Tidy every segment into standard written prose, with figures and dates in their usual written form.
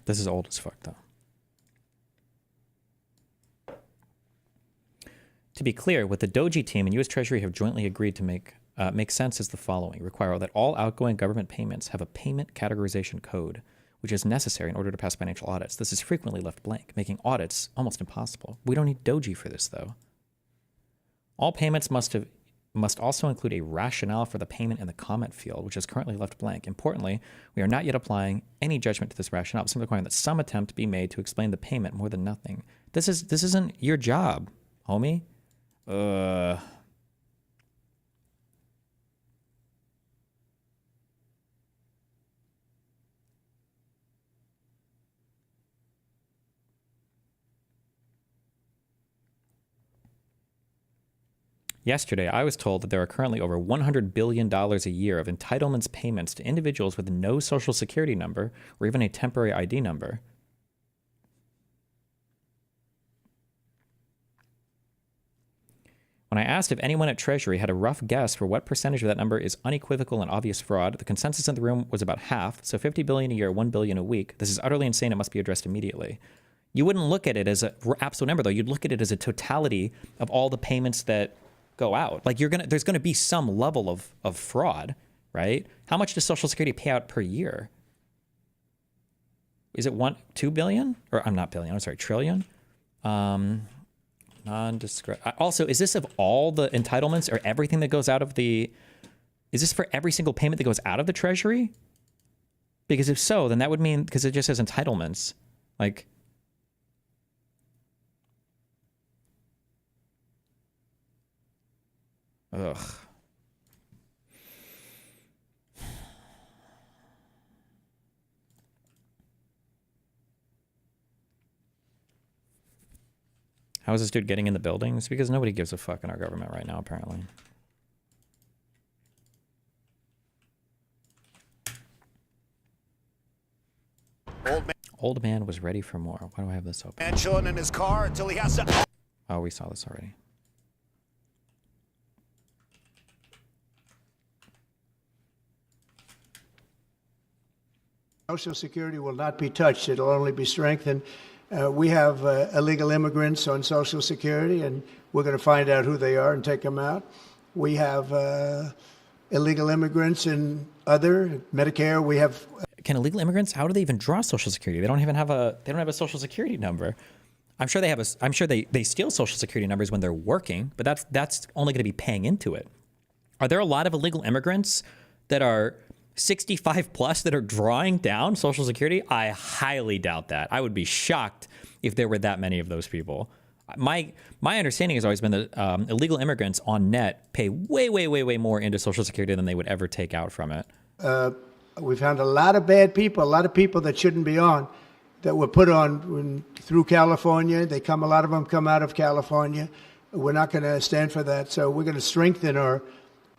This is old as fuck, though. To be clear, what the Doji team and U.S. Treasury have jointly agreed to make sense is the following. Require that all outgoing government payments have a payment categorization code, which is necessary in order to pass financial audits. This is frequently left blank, making audits almost impossible. We don't need Doji for this, though. All payments must also include a rationale for the payment in the comment field, which is currently left blank. Importantly, we are not yet applying any judgment to this rationale, simply requiring that some attempt be made to explain the payment more than nothing. This isn't your job, homie. Yesterday, I was told that there are currently over $100 billion a year of entitlements payments to individuals with no social security number or even a temporary ID number. When I asked if anyone at Treasury had a rough guess for what percentage of that number is unequivocal and obvious fraud, the consensus in the room was about half, so $50 billion a year, $1 billion a week. This is utterly insane. It must be addressed immediately. You wouldn't look at it as an absolute number, though. You'd look at it as a totality of all the payments that go out. Like there's gonna be some level of fraud, right? How much does Social Security pay out per year? Is it 2 billion? Or I'm not billion, I'm sorry, trillion? Also, is this of all the entitlements or everything that goes out of the, is this for every single payment that goes out of the Treasury? Because if so, then that would mean, because it just says entitlements, like, ugh. How is this dude getting in the buildings? Because nobody gives a fuck in our government right now, apparently. Old man was ready for more. Why do I have this open? Man chilling in his car until he has to. Oh, we saw this already. Social Security will not be touched. It'll only be strengthened. We have illegal immigrants on Social Security, and we're going to find out who they are and take them out. We have illegal immigrants in other Medicare. We have. Can illegal immigrants? How do they even draw Social Security? They don't even have a. They don't have a Social Security number. I'm sure they have a. I'm sure they steal Social Security numbers when they're working, but that's only going to be paying into it. Are there a lot of illegal immigrants that are 65 plus that are drawing down Social Security? I highly doubt that. I would be shocked if there were that many of those people. My understanding has always been that illegal immigrants on net pay way more into Social Security than they would ever take out from it. We found a lot of bad people, a lot of people that shouldn't be on, that were put on through California. A lot of them come out of California. We're not going to stand for that. So we're going to strengthen our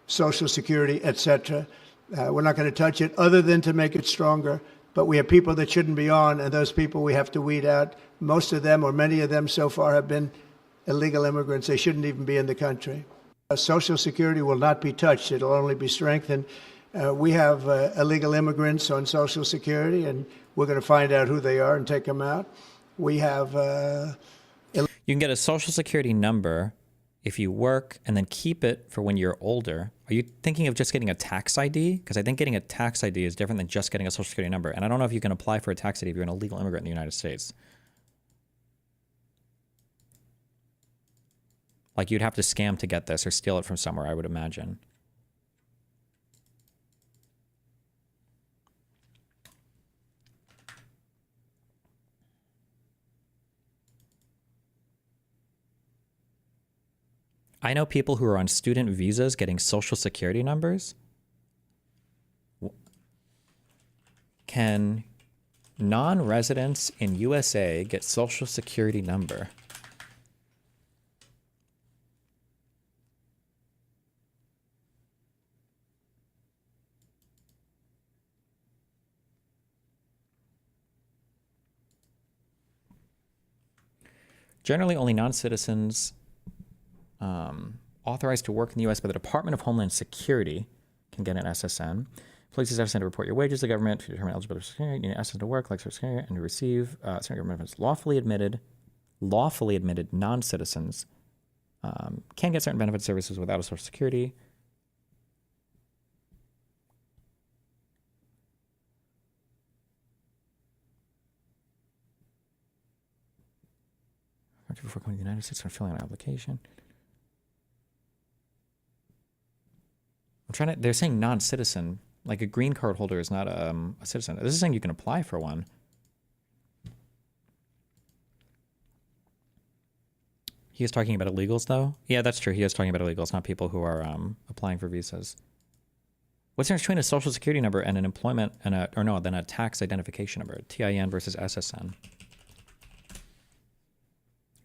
Social Security, et cetera. We're not going to touch it other than to make it stronger. But we have people that shouldn't be on, and those people we have to weed out. Most of them, or many of them so far, have been illegal immigrants. They shouldn't even be in the country. Social Security will not be touched. It'll only be strengthened. We have illegal immigrants on Social Security, and we're going to find out who they are and take them out. We have... you can get a Social Security number if you work and then keep it for when you're older. Are you thinking of just getting a tax ID? Because I think getting a tax ID is different than just getting a Social Security number. And I don't know if you can apply for a tax ID if you're an illegal immigrant in the United States. Like, you'd have to scam to get this or steal it from somewhere, I would imagine. I know people who are on student visas getting Social Security numbers. Can non-residents in USA get Social Security number? Generally, only non-citizens authorized to work in the U.S. by the Department of Homeland Security can get an SSN. Police have to report your wages to the government to determine eligibility for Social Security. You need to work like Social Security and to receive certain government benefits. Lawfully admitted non-citizens can get certain benefit services without a Social Security. Before coming to the United States or filling out an application. They're saying non-citizen. Like a green card holder is not a citizen. This is saying you can apply for one. He is talking about illegals, though. Yeah, that's true. He is talking about illegals, not people who are applying for visas. What's the difference between a social security number and an employment and then a tax identification number? TIN versus SSN.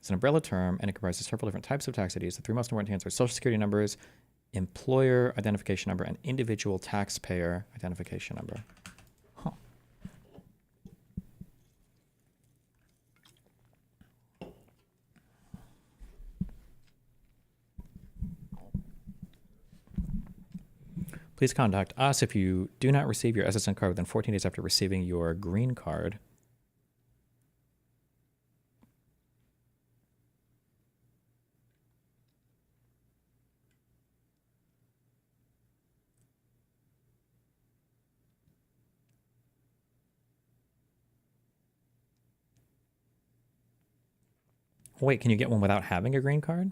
It's an umbrella term, and it comprises several different types of tax IDs. The three most important things are social security numbers, employer identification number, and individual taxpayer identification number. Huh. Please contact us if you do not receive your SSN card within 14 days after receiving your green card. Wait, can you get one without having a green card?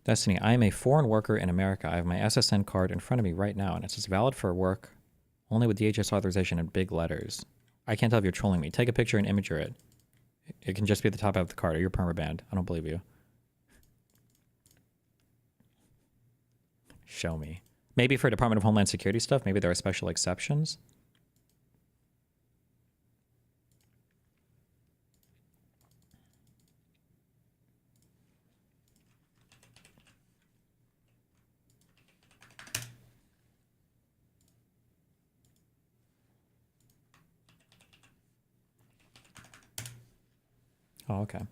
Destiny, I am a foreign worker in America. I have my SSN card in front of me right now, and it says valid for work only with DHS authorization in big letters. I can't tell if you're trolling me. Take a picture and image it. It can just be at the top of the card, or you're permabanned. I don't believe you. Show me. Maybe for Department of Homeland Security stuff, maybe there are special exceptions. Oh, okay.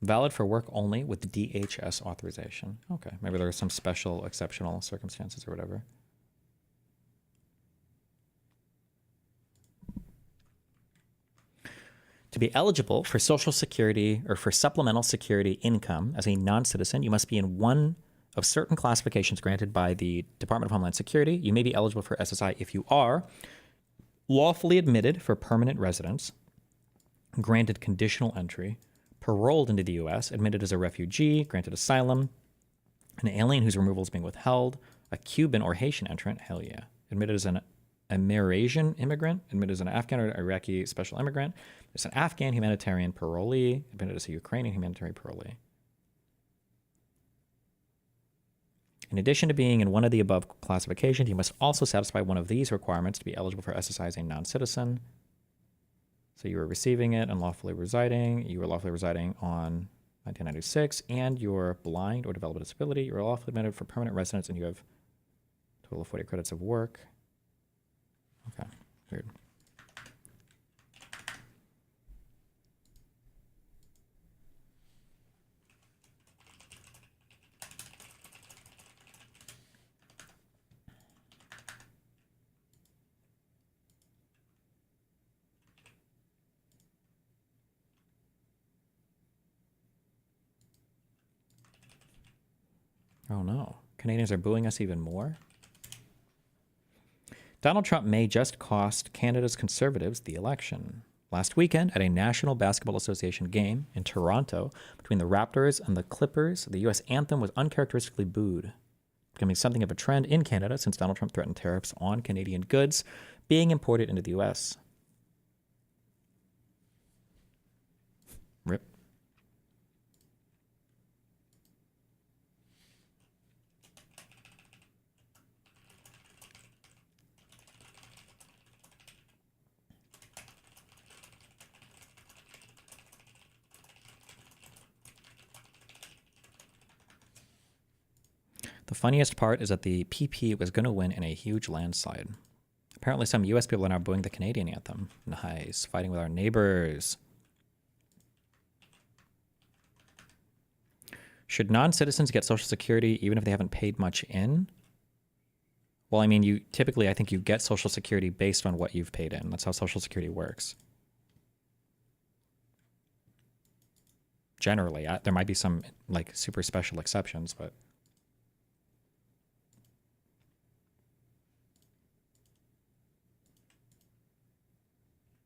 Valid for work only with the DHS authorization. Okay, maybe there are some special exceptional circumstances or whatever. To be eligible for Social Security or for supplemental security income as a non-citizen, you must be in one of certain classifications granted by the Department of Homeland Security. You may be eligible for SSI if you are lawfully admitted for permanent residence, granted conditional entry, paroled into the U.S., admitted as a refugee, granted asylum, an alien whose removal is being withheld, a Cuban or Haitian entrant, hell yeah, admitted as an Amerasian immigrant, admitted as an Afghan or Iraqi special immigrant, there's an Afghan humanitarian parolee, admitted as a Ukrainian humanitarian parolee. In addition to being in one of the above classifications, you must also satisfy one of these requirements to be eligible for SSI as a non-citizen. So you were receiving it and lawfully residing. You were lawfully residing on 1996, and you're blind or develop a disability. You were lawfully admitted for permanent residence, and you have a total of 40 credits of work. Okay, weird. Oh no, Canadians are booing us even more? Donald Trump may just cost Canada's Conservatives the election. Last weekend, at a National Basketball Association game in Toronto between the Raptors and the Clippers, the U.S. anthem was uncharacteristically booed, becoming something of a trend in Canada since Donald Trump threatened tariffs on Canadian goods being imported into the U.S. Rip. The funniest part is that the PP was going to win in a huge landslide. Apparently some US people are now booing the Canadian anthem. Nice. Fighting with our neighbors. Should non-citizens get Social Security even if they haven't paid much in? Well, I mean, you typically, I think you get Social Security based on what you've paid in. That's how Social Security works. Generally, there might be some like super special exceptions, but